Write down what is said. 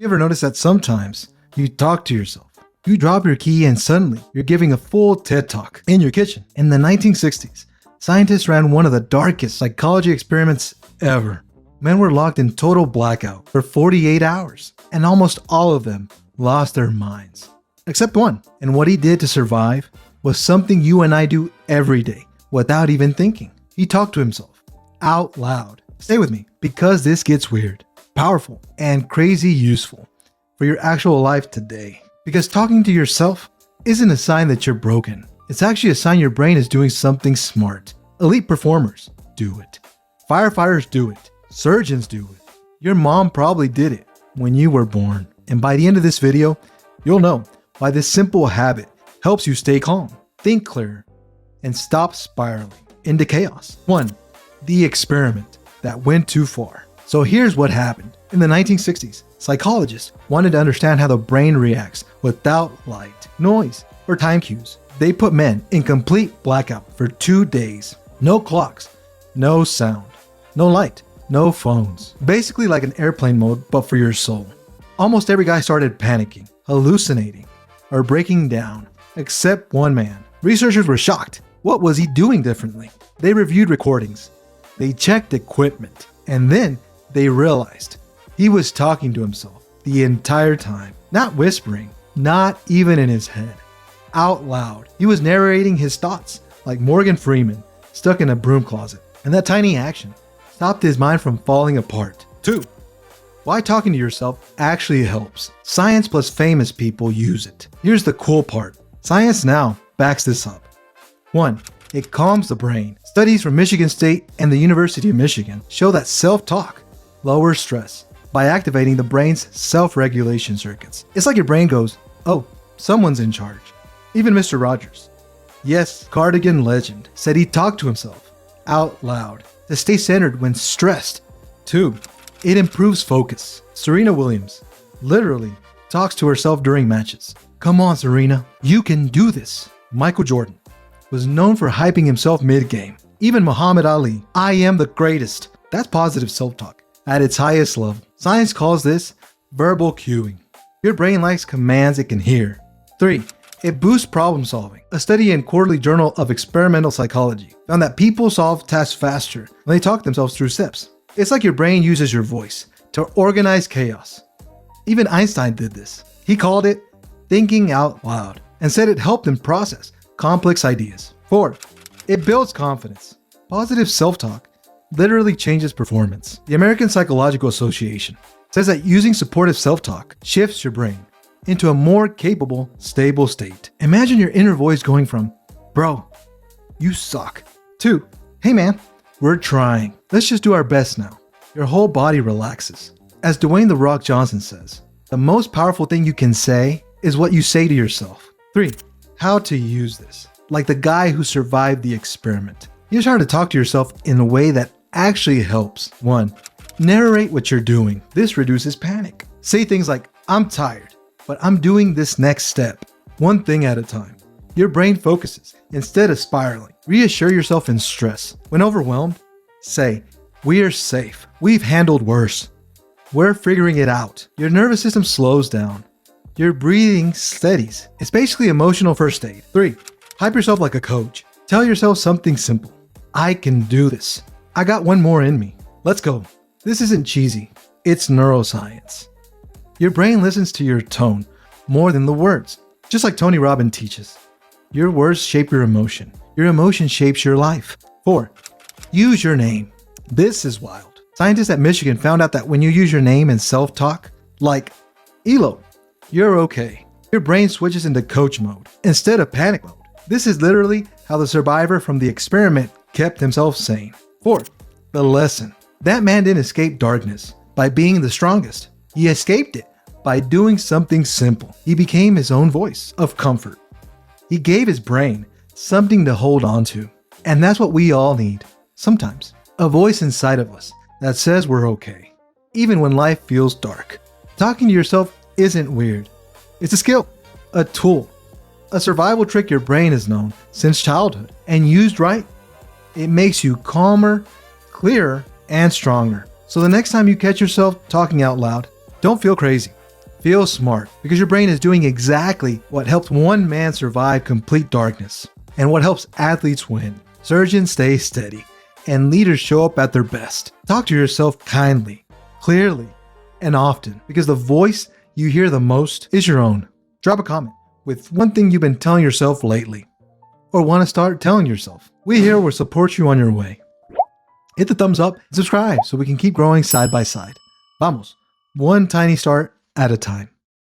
You ever notice that sometimes you talk to yourself? You drop your key and suddenly you're giving a full TED talk in your kitchen. In the 1960s, scientists ran one of the darkest psychology experiments ever. Men were locked in total blackout for 48 hours, and almost all of them lost their minds. Except one. And what he did to survive was something you and I do every day without even thinking. He talked to himself out loud. Stay with me, because this gets weird, powerful, and crazy useful for your actual life today. Because talking to yourself isn't a sign that you're broken. It's actually a sign your brain is doing something smart. Elite performers do it. Firefighters do it. Surgeons do it. Your mom probably did it when you were born. And by the end of this video, you'll know why this simple habit helps you stay calm, think clearer, and stop spiraling into chaos. 1. The experiment that went too far. So here's what happened. In the 1960s, psychologists wanted to understand how the brain reacts without light, noise, or time cues. They put men in complete blackout for 2 days. No clocks, no sound, no light, no phones. Basically like an airplane mode, but for your soul. Almost every guy started panicking, hallucinating, or breaking down, except one man. Researchers were shocked. What was he doing differently? They reviewed recordings. They checked equipment. And then they realized he was talking to himself the entire time. Not whispering, not even in his head. Out loud. He was narrating his thoughts like Morgan Freeman stuck in a broom closet. And that tiny action stopped his mind from falling apart. 2. Why talking to yourself actually helps. Science plus famous people use it. Here's the cool part. Science now backs this up. 1. It calms the brain. Studies from Michigan State and the University of Michigan show that self-talk lowers stress by activating the brain's self-regulation circuits. It's like your brain goes, oh, someone's in charge. Even Mr. Rogers, yes, Cardigan legend, said he talked to himself out loud to stay centered when stressed. 2. It improves focus. Serena Williams literally talks to herself during matches. Come on, Serena, you can do this. Michael Jordan was known for hyping himself mid-game. Even Muhammad Ali, I am the greatest. That's positive self-talk at its highest level. Science calls this verbal cueing. Your brain likes commands it can hear. 3. It boosts problem solving. A study in Quarterly Journal of Experimental Psychology found that people solve tasks faster when they talk themselves through steps. It's like your brain uses your voice to organize chaos. Even Einstein did this. He called it thinking out loud and said it helped him process complex ideas. 4. It builds confidence. Positive self-talk literally changes performance. The American Psychological Association says that using supportive self-talk shifts your brain into a more capable, stable state. Imagine your inner voice going from, bro, you suck, to, hey man, we're trying. Let's just do our best now. Your whole body relaxes. As Dwayne "The Rock" Johnson says, the most powerful thing you can say is what you say to yourself. 3. How to use this. Like the guy who survived the experiment. Here's how to talk to yourself in a way that actually helps. 1. Narrate what you're doing. This reduces panic. Say things like, I'm tired, but I'm doing this next step. One thing at a time. Your brain focuses instead of spiraling. Reassure yourself in stress. When overwhelmed, say, we're safe. We've handled worse. We're figuring it out. Your nervous system slows down. Your breathing steadies. It's basically emotional first aid. 3. Hype yourself like a coach. Tell yourself something simple. I can do this. I got one more in me. Let's go. This isn't cheesy. It's neuroscience. Your brain listens to your tone more than the words. Just like Tony Robbins teaches. Your words shape your emotion. Your emotion shapes your life. 4. Use your name. This is wild. Scientists at Michigan found out that when you use your name in self-talk, like Elo, you're okay, your brain switches into coach mode instead of panic mode. This is literally how the survivor from the experiment kept himself sane. 4. The lesson. That man didn't escape darkness by being the strongest. He escaped it by doing something simple. He became his own voice of comfort. He gave his brain something to hold on to. And that's what we all need. Sometimes. A voice inside of us that says we're okay, even when life feels dark. Talking to yourself isn't weird. It's a skill, a tool, a survival trick your brain has known since childhood. And used right, it makes you calmer, clearer, and stronger. So the next time you catch yourself talking out loud, don't feel crazy. Feel smart, because your brain is doing exactly what helped one man survive complete darkness, and what helps athletes win. Surgeons stay steady, and leaders show up at their best. Talk to yourself kindly, clearly, and often, because the voice you hear the most is your own. Drop a comment with one thing you've been telling yourself lately, or want to start telling yourself. We here will support you on your way. Hit the thumbs up and subscribe so we can keep growing side by side. Vamos, one tiny start at a time.